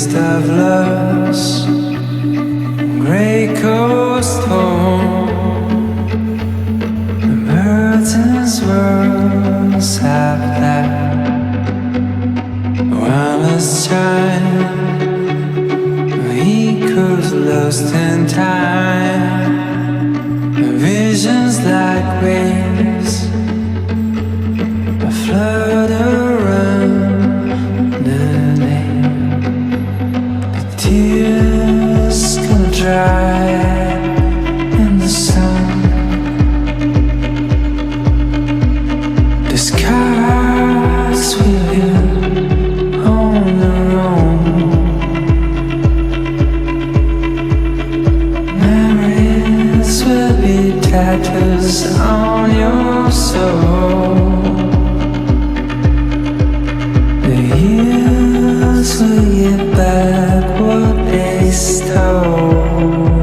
taste of love's gray coast home. The merchant's words have that wireless chime, echoes lost in time. Visions like waves flood around the lake. The tears gonna dry in the sun. The skies will heal on their own. Memories will be tattoos on your soul. The years will get back what they stole.